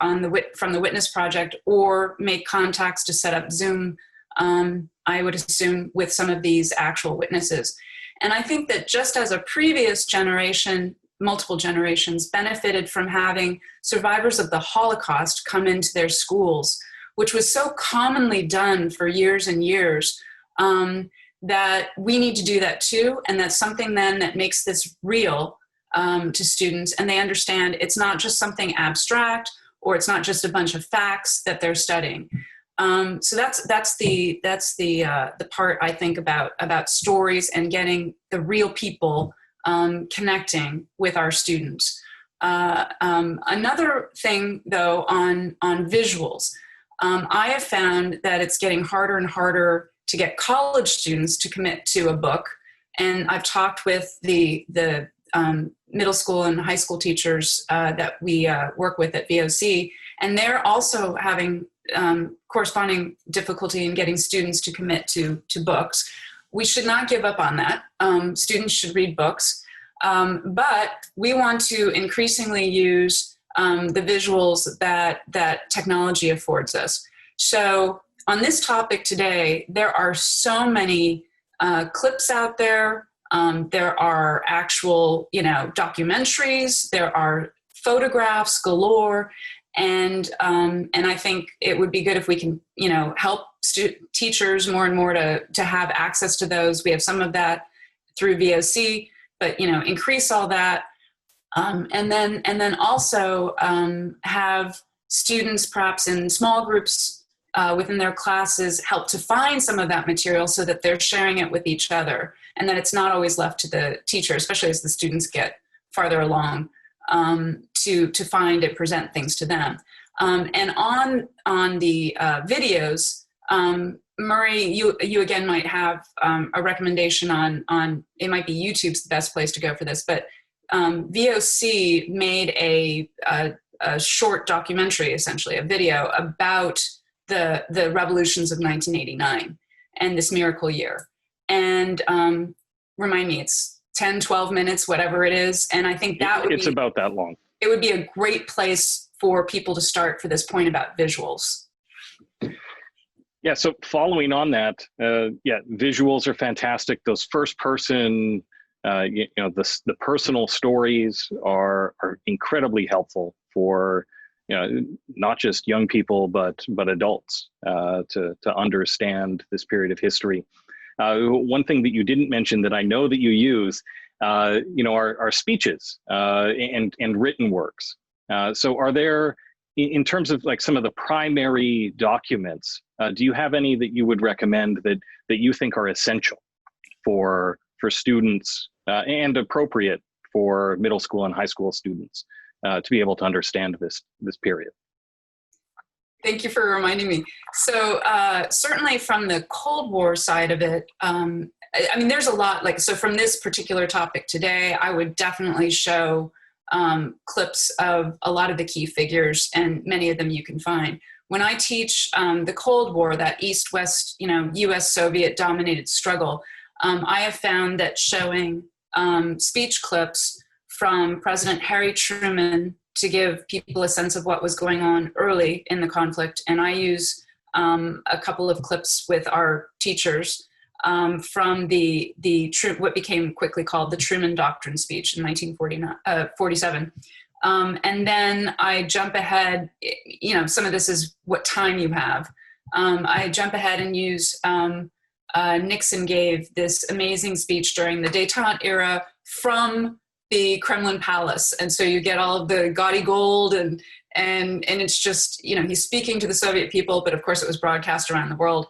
from the Witness Project or make contacts to set up Zoom, I would assume, with some of these actual witnesses. And I think that just as a previous generation, multiple generations, benefited from having survivors of the Holocaust come into their schools, which was so commonly done for years and years, that we need to do that too. And that's something then that makes this real to students, and they understand it's not just something abstract, or it's not just a bunch of facts that they're studying. So that's the part I think about stories and getting the real people connecting with our students. Another thing, though, on visuals, I have found that it's getting harder and harder to get college students to commit to a book, and I've talked with the middle school and high school teachers that we work with at VOC, and they're also having corresponding difficulty in getting students to commit to books. We should not give up on that. Students should read books, but we want to increasingly use the visuals that technology affords us. So on this topic today, there are so many clips out there. There are actual, documentaries. There are photographs galore, and I think it would be good if we can, help teachers more and more to have access to those. We have some of that through VOC, but increase all that, and then also have students, perhaps in small groups within their classes, help to find some of that material so that they're sharing it with each other, and that it's not always left to the teacher, especially as the students get farther along, to find and present things to them. And on the videos, Murray, you again might have a recommendation on it might be YouTube's the best place to go for this, but VOC made a short documentary, essentially a video about the revolutions of 1989 and this miracle year. And remind me, it's 10, 12 minutes, whatever it is. And I think that it's about that long. It would be a great place for people to start for this point about visuals. Yeah, so following on that, visuals are fantastic. Those first person, the personal stories are incredibly helpful for, not just young people, but adults to understand this period of history. One thing that you didn't mention that I know that you use, are speeches and written works. So are there, in terms of like some of the primary documents, do you have any that you would recommend that you think are essential for students and appropriate for middle school and high school students to be able to understand this period? Thank you for reminding me. So certainly from the Cold War side of it, there's a lot, so from this particular topic today, I would definitely show clips of a lot of the key figures, and many of them you can find. When I teach the Cold War, that East-West, US-Soviet dominated struggle, I have found that showing speech clips from President Harry Truman to give people a sense of what was going on early in the conflict, and I use a couple of clips with our teachers from what became quickly called the Truman Doctrine speech in 1947. And then I jump ahead, some of this is what time you have. I jump ahead and use Nixon gave this amazing speech during the détente era from the Kremlin Palace. And so you get all of the gaudy gold and it's just, he's speaking to the Soviet people, but of course it was broadcast around the world.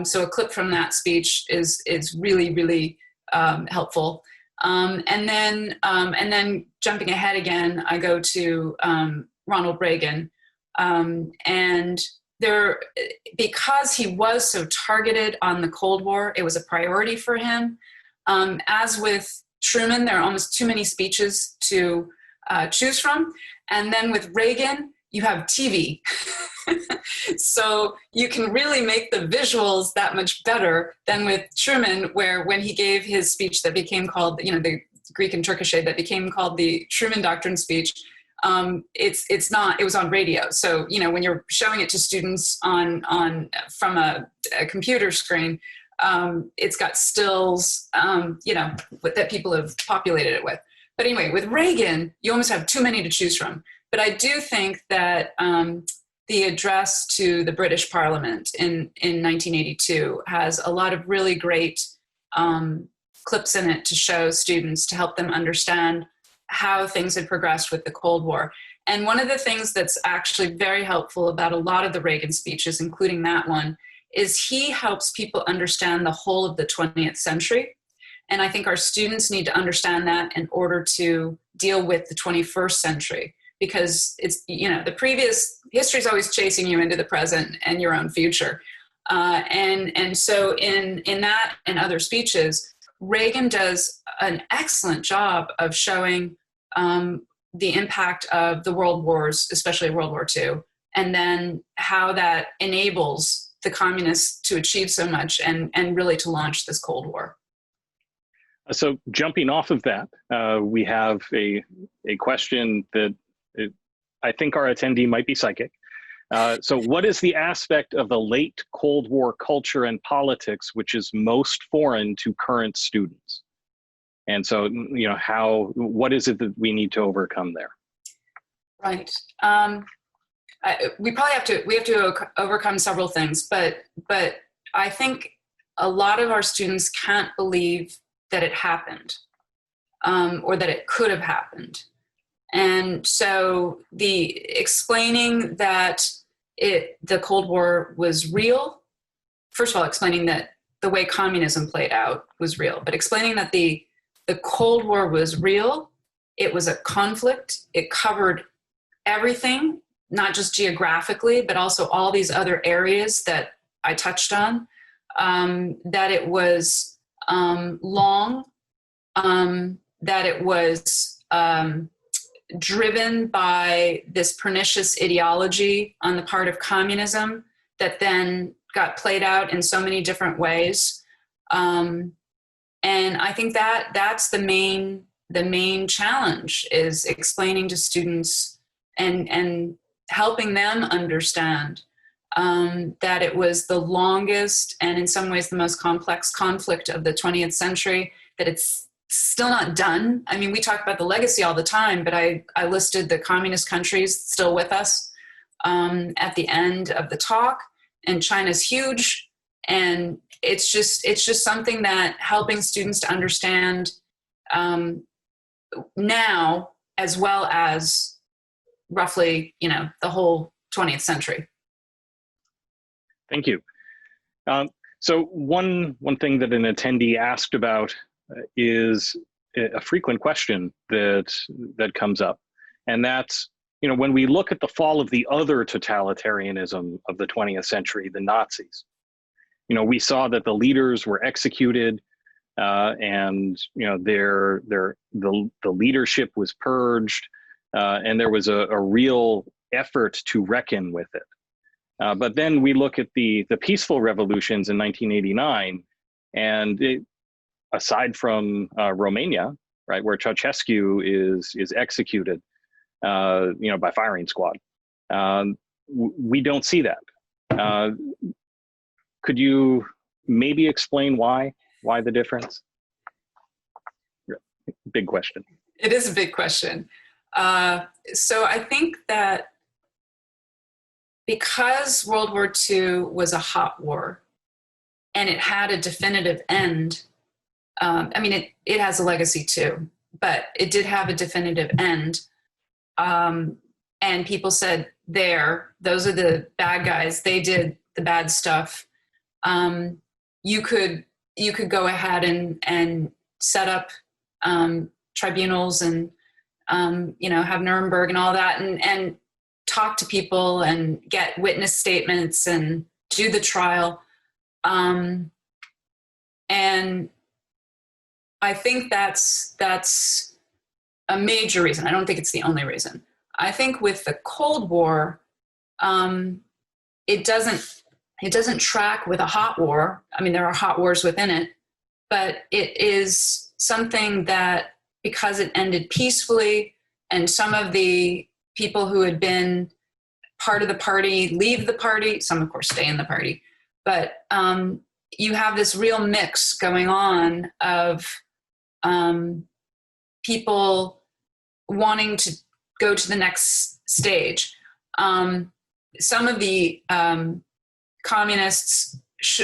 So a clip from that speech is really, really helpful. And then jumping ahead again, I go to Ronald Reagan. And because he was so targeted on the Cold War, it was a priority for him. As with Truman, there are almost too many speeches to choose from. And then with Reagan, you have TV. So you can really make the visuals that much better than with Truman, where when he gave his speech that became called, the Greek and Turkish aid that became called the Truman Doctrine speech, it was on radio. So, when you're showing it to students from a computer screen, it's got stills, that people have populated it with. But anyway, with Reagan, you almost have too many to choose from. But I do think that the address to the British Parliament in 1982 has a lot of really great clips in it to show students, to help them understand how things had progressed with the Cold War. And one of the things that's actually very helpful about a lot of the Reagan speeches, including that one, is he helps people understand the whole of the 20th century. And I think our students need to understand that in order to deal with the 21st century. Because it's, the previous history is always chasing you into the present and your own future. And so in that and other speeches, Reagan does an excellent job of showing the impact of the world wars, especially World War II, and then how that enables the communists to achieve so much and really to launch this Cold War. So jumping off of that, we have a question that I think our attendee might be psychic. So what is the aspect of the late Cold War culture and politics which is most foreign to current students? And so, what is it that we need to overcome there? Right. We have to overcome several things, but I think a lot of our students can't believe that it happened, or that it could have happened. And so the explaining that the Cold War was real, first of all, explaining that the way communism played out was real, but explaining that the Cold War was real, it was a conflict, it covered everything, not just geographically, but also all these other areas that I touched on, that it was long, that it was driven by this pernicious ideology on the part of communism that then got played out in so many different ways. And I think that's the main challenge, is explaining to students and helping them understand that it was the longest and in some ways the most complex conflict of the 20th century, that it's still not done. I mean, we talk about the legacy all the time, but I listed the communist countries still with us at the end of the talk, and China's huge. And it's just something that helping students to understand now, as well as roughly, the whole 20th century. Thank you. So one thing that an attendee asked about is a frequent question that comes up, and that's, when we look at the fall of the other totalitarianism of the 20th century, the Nazis, we saw that the leaders were executed, and the leadership was purged, and there was a real effort to reckon with it. But then we look at the peaceful revolutions in 1989, and aside from Romania, right, where Ceausescu is executed, by firing squad, we don't see that. Could you maybe explain why the difference? Big question. It is a big question. So I think that because World War II was a hot war and it had a definitive end, it has a legacy too, but it did have a definitive end. And people said, those are the bad guys. They did the bad stuff. You could go ahead and set up tribunals and have Nuremberg and all that, and talk to people and get witness statements and do the trial. And I think that's a major reason. I don't think it's the only reason. I think with the Cold War, it doesn't track with a hot war. I mean, there are hot wars within it, but it is something that, because it ended peacefully and some of the people who had been part of the party leave the party, some of course stay in the party, but you have this real mix going on of people wanting to go to the next stage. Some of the communists,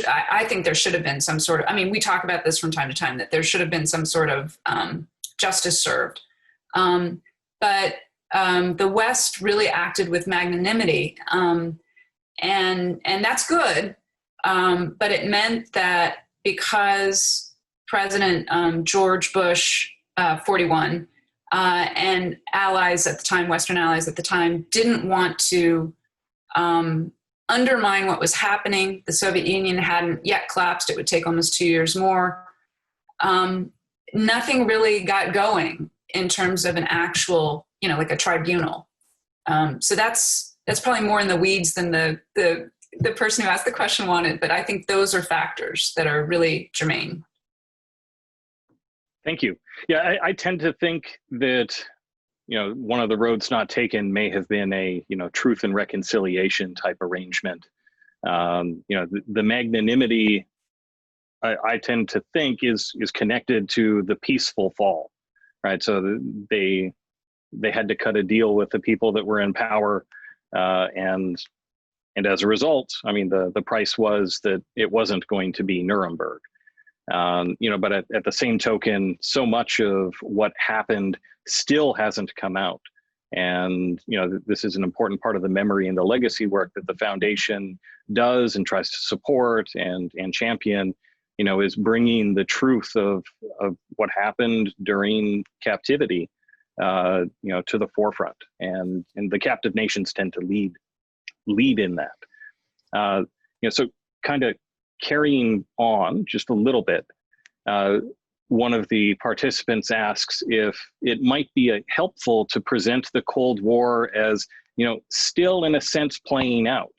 I think there should have been some sort of, we talk about this from time to time, that there should have been some sort of justice served. But the West really acted with magnanimity, and that's good. But it meant that because President George Bush, 41, and allies at the time, Western allies at the time, didn't want to undermine what was happening. The Soviet Union hadn't yet collapsed. It would take almost 2 years more. Nothing really got going in terms of an actual, like a tribunal. So that's probably more in the weeds than the person who asked the question wanted, but I think those are factors that are really germane. Thank you. Yeah, I tend to think that, one of the roads not taken may have been a, truth and reconciliation type arrangement. The magnanimity, I tend to think is connected to the peaceful fall, right? So they had to cut a deal with the people that were in power, and as a result, the price was that it wasn't going to be Nuremberg. But at the same token, so much of what happened still hasn't come out. And, this is an important part of the memory and the legacy work that the foundation does and tries to support and champion, is bringing the truth of what happened during captivity, to the forefront. And the captive nations tend to lead in that. So kind of carrying on just a little bit, one of the participants asks if it might be helpful to present the Cold War as, still in a sense playing out.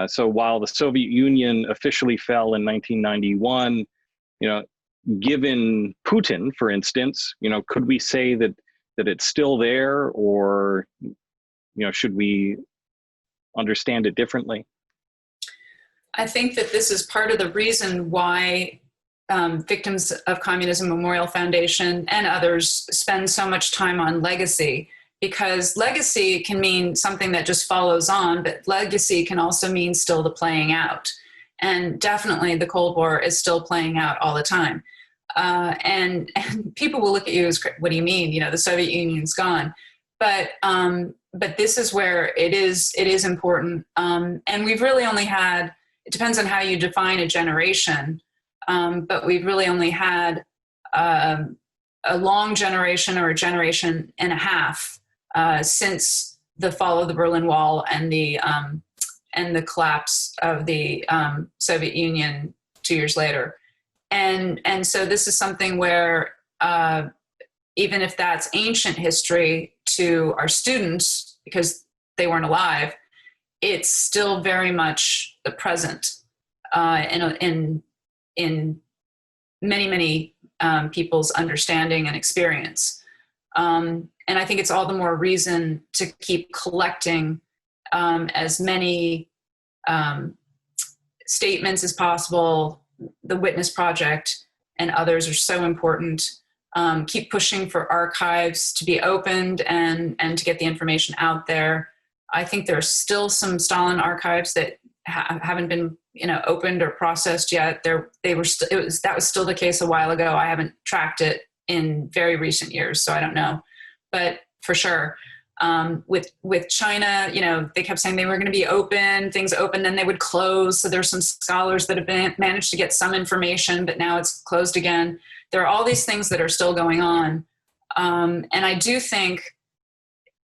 So while the Soviet Union officially fell in 1991, given Putin, for instance, could we say that it's still there, or, should we understand it differently? I think that this is part of the reason why Victims of Communism Memorial Foundation and others spend so much time on legacy, because legacy can mean something that just follows on, but legacy can also mean still the playing out. And definitely the Cold War is still playing out all the time. And people will look at you as, what do you mean? The Soviet Union's gone. But this is where it is important. And we've really only had, it depends on how you define a generation, but we've really only had a long generation or a generation and a half since the fall of the Berlin Wall and the collapse of the Soviet Union 2 years later. And so this is something where even if that's ancient history to our students, because they weren't alive, it's still very much the present in many, many people's understanding and experience. And I think it's all the more reason to keep collecting as many statements as possible. The Witness Project and others are so important. Keep pushing for archives to be opened and to get the information out there. I think there are still some Stalin archives that haven't been opened or processed yet. That was still the case a while ago. I haven't tracked it in very recent years, so I don't know. But for sure, with China, they kept saying they were going to be open, things open, then they would close. So there's some scholars that have managed to get some information, but now it's closed again. There are all these things that are still going on. And I do think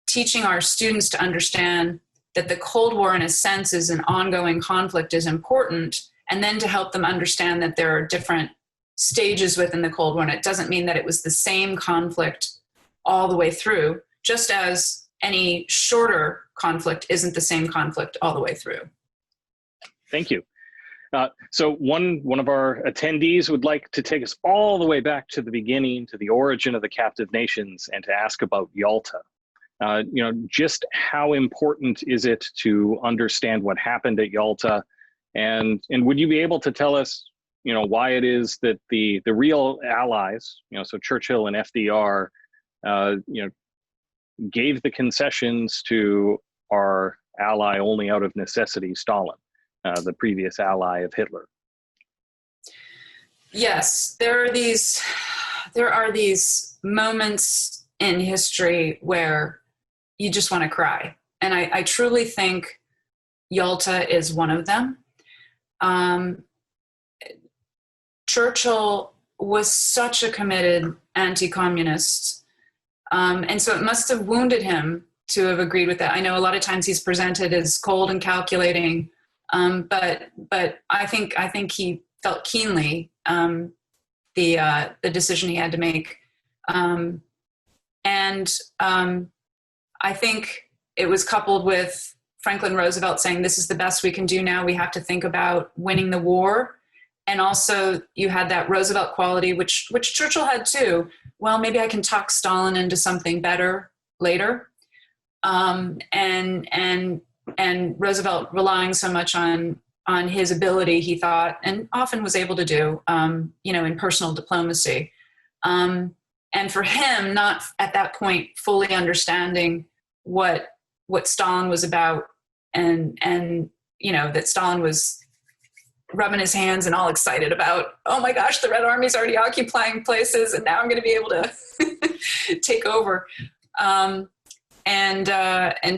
teaching our students to understand that the Cold War, in a sense, is an ongoing conflict is important, and then to help them understand that there are different stages within the Cold War. And it doesn't mean that it was the same conflict all the way through, just as any shorter conflict isn't the same conflict all the way through. Thank you. So one of our attendees would like to take us all the way back to the beginning, to the origin of the captive nations, and to ask about Yalta. Just how important is it to understand what happened at Yalta, and would you be able to tell us, why it is that the real allies, so Churchill and FDR, gave the concessions to our ally only out of necessity, Stalin, the previous ally of Hitler? Yes, there are these moments in history where you just want to cry. And I truly think Yalta is one of them. Churchill was such a committed anti-communist. And so it must have wounded him to have agreed with that. I know a lot of times he's presented as cold and calculating, but I think he felt keenly the decision he had to make. I think it was coupled with Franklin Roosevelt saying, this is the best we can do now. We have to think about winning the war. And also you had that Roosevelt quality, which Churchill had too. Well, maybe I can talk Stalin into something better later. And Roosevelt relying so much on his ability, he thought, and often was able to do, in personal diplomacy. And for him, not at that point fully understanding what Stalin was about, and that Stalin was rubbing his hands and all excited about, oh my gosh, the Red Army's already occupying places, and now I'm going to be able to take over. And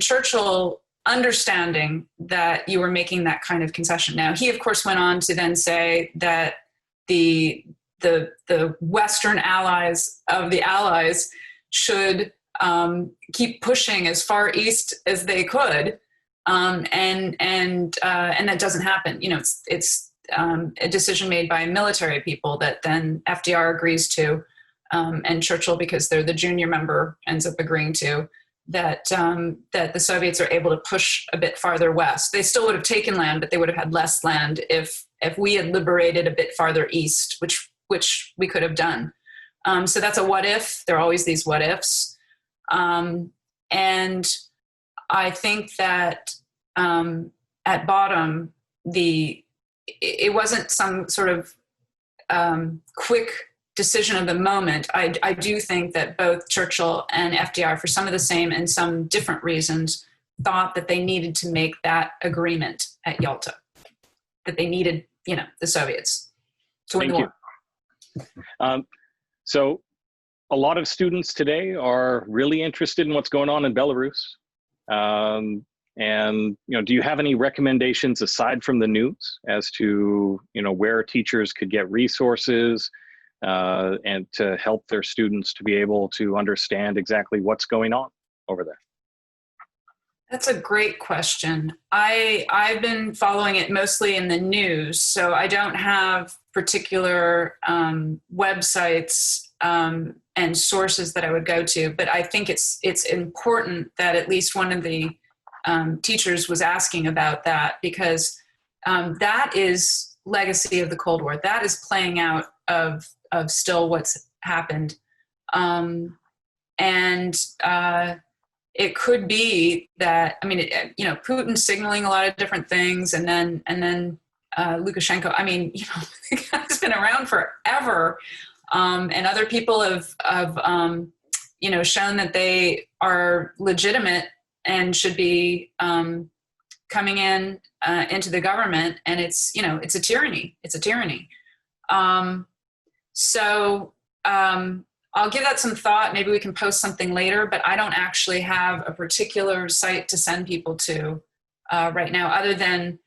Churchill understanding that you were making that kind of concession. Now, he of course went on to then say that the Western allies of the Allies should keep pushing as far east as they could, and that doesn't happen. It's a decision made by military people that then FDR agrees to, and Churchill, because they're the junior member, ends up agreeing to. That the Soviets are able to push a bit farther west. They still would have taken land, but they would have had less land if we had liberated a bit farther east, which we could have done. So that's a what if. There are always these what ifs. And I think that at bottom, it wasn't some sort of quick decision of the moment. I do think that both Churchill and FDR, for some of the same and some different reasons, thought that they needed to make that agreement at Yalta, that they needed, the Soviets to win the war. So a lot of students today are really interested in what's going on in Belarus. And do you have any recommendations aside from the news as to, where teachers could get resources and to help their students to be able to understand exactly what's going on over there? That's a great question. I've been following it mostly in the news, so I don't have particular websites and sources that I would go to, but I think it's important that at least one of the teachers was asking about that, because that is legacy of the Cold War. That is playing out of still what's happened. It could be that, I mean, Putin signaling a lot of different things, and then Lukashenko. I mean, the guy's been around forever, and other people have shown that they are legitimate and should be coming into the government, and it's a tyranny. It's a tyranny. I'll give that some thought. Maybe we can post something later, but I don't actually have a particular site to send people to right now, other than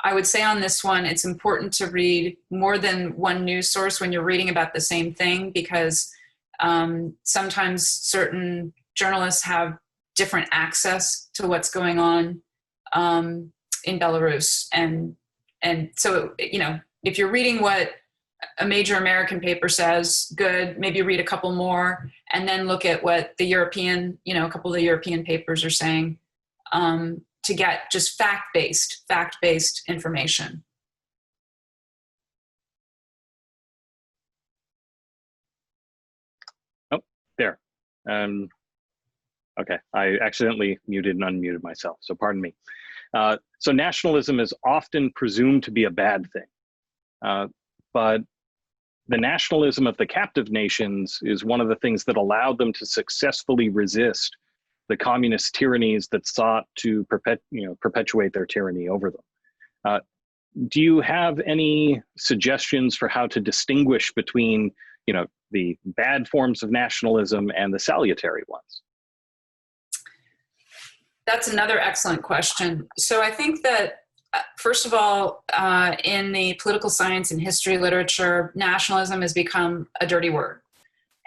I would say on this one, it's important to read more than one news source when you're reading about the same thing, because sometimes certain journalists have different access to what's going on in Belarus. And so, if you're reading what a major American paper says, good, maybe read a couple more, and then look at what the European, a couple of the European papers are saying, to get just fact-based information. Oh, there. Okay, I accidentally muted and unmuted myself, so pardon me. So nationalism is often presumed to be a bad thing. But the nationalism of the captive nations is one of the things that allowed them to successfully resist the communist tyrannies that sought to perpetuate their tyranny over them. Do you have any suggestions for how to distinguish between, the bad forms of nationalism and the salutary ones? That's another excellent question. So I think that, first of all, in the political science and history literature, nationalism has become a dirty word.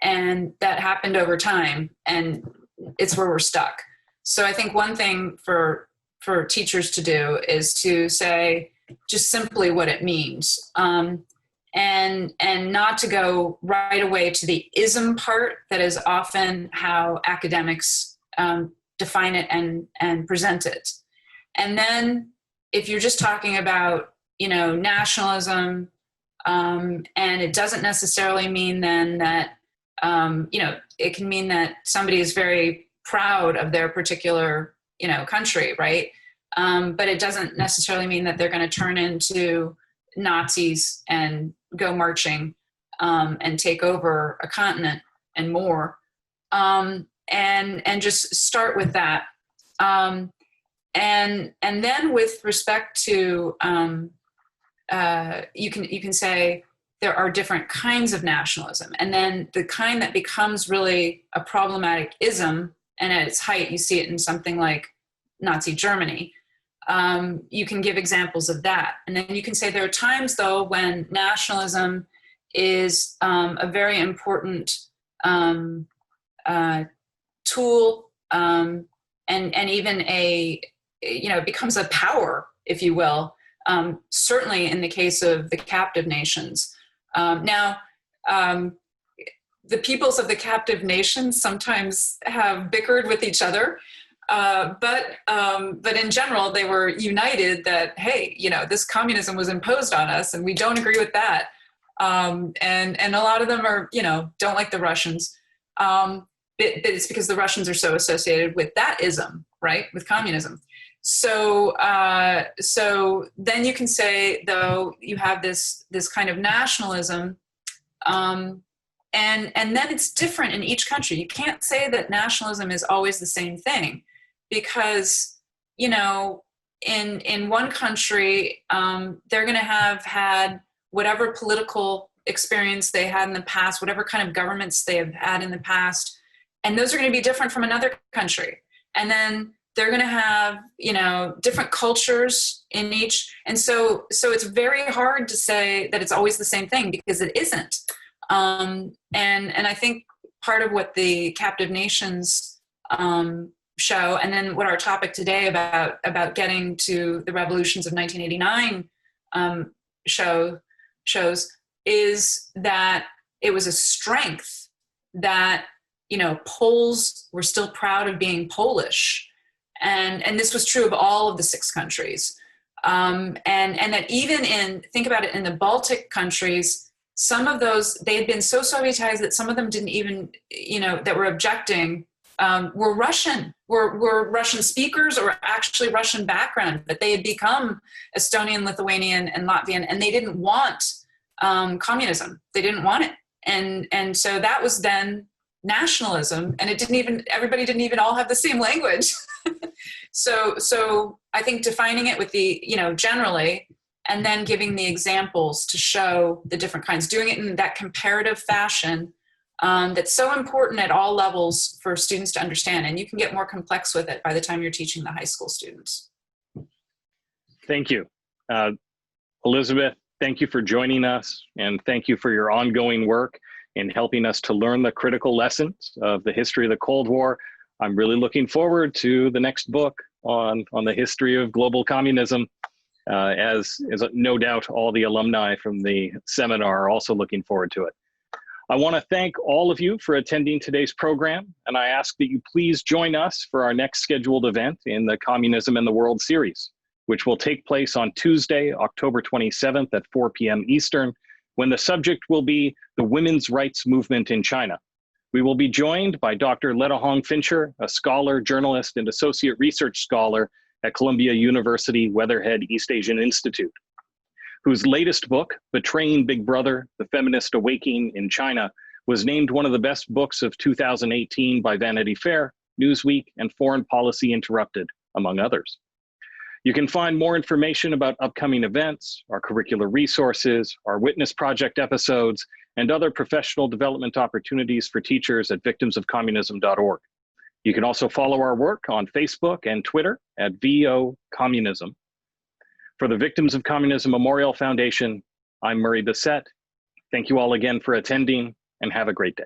And that happened over time, and it's where we're stuck. So I think one thing for teachers to do is to say just simply what it means, and not to go right away to the ism part that is often how academics define it and present it. And then if you're just talking about, nationalism, and it doesn't necessarily mean then that, it can mean that somebody is very proud of their particular, country, right? But it doesn't necessarily mean that they're going to turn into Nazis and go marching and take over a continent and more. And just start with that. And then with respect to, you can say there are different kinds of nationalism. And then the kind that becomes really a problematic ism, and at its height, you see it in something like Nazi Germany. You can give examples of that. And then you can say there are times, though, when nationalism is a very important tool, and even it becomes a power, if you will, certainly in the case of the captive nations. Now, the peoples of the captive nations sometimes have bickered with each other, but in general, they were united that, hey, this communism was imposed on us, and we don't agree with that. And a lot of them are, don't like the Russians. But it's because the Russians are so associated with that ism, right, with communism. So then you can say, though, you have this kind of nationalism, and then it's different in each country. You can't say that nationalism is always the same thing, because in one country they're going to have had whatever political experience they had in the past, whatever kind of governments they have had in the past, and those are going to be different from another country. And then they're going to have, different cultures in each. And so it's very hard to say that it's always the same thing, because it isn't. And I think part of what the captive nations show, and then what our topic today about getting to the revolutions of 1989 shows, is that it was a strength that, Poles were still proud of being Polish. And this was true of all of the 6 countries. And that even think about it, in the Baltic countries, some of those, they had been so Sovietized that some of them didn't even, that were objecting, were Russian speakers or actually Russian background, but they had become Estonian, Lithuanian, and Latvian, and they didn't want communism. They didn't want it. And so that was then nationalism, and everybody didn't even all have the same language. So I think defining it with the, generally, and then giving the examples to show the different kinds, doing it in that comparative fashion that's so important at all levels for students to understand. And you can get more complex with it by the time you're teaching the high school students. Thank you. Elizabeth, thank you for joining us, and thank you for your ongoing work in helping us to learn the critical lessons of the history of the Cold War. I'm really looking forward to the next book on the history of global communism, as no doubt all the alumni from the seminar are also looking forward to it. I want to thank all of you for attending today's program, and I ask that you please join us for our next scheduled event in the Communism in the World series, which will take place on Tuesday, October 27th at 4 p.m. Eastern, when the subject will be the women's rights movement in China. We will be joined by Dr. Letta Hong Fincher, a scholar, journalist, and associate research scholar at Columbia University Weatherhead East Asian Institute, whose latest book, Betraying Big Brother, The Feminist Awakening in China, was named one of the best books of 2018 by Vanity Fair, Newsweek, and Foreign Policy Interrupted, among others. You can find more information about upcoming events, our curricular resources, our Witness Project episodes, and other professional development opportunities for teachers at victimsofcommunism.org. You can also follow our work on Facebook and Twitter at VO Communism. For the Victims of Communism Memorial Foundation, I'm Murray Bissett. Thank you all again for attending, and have a great day.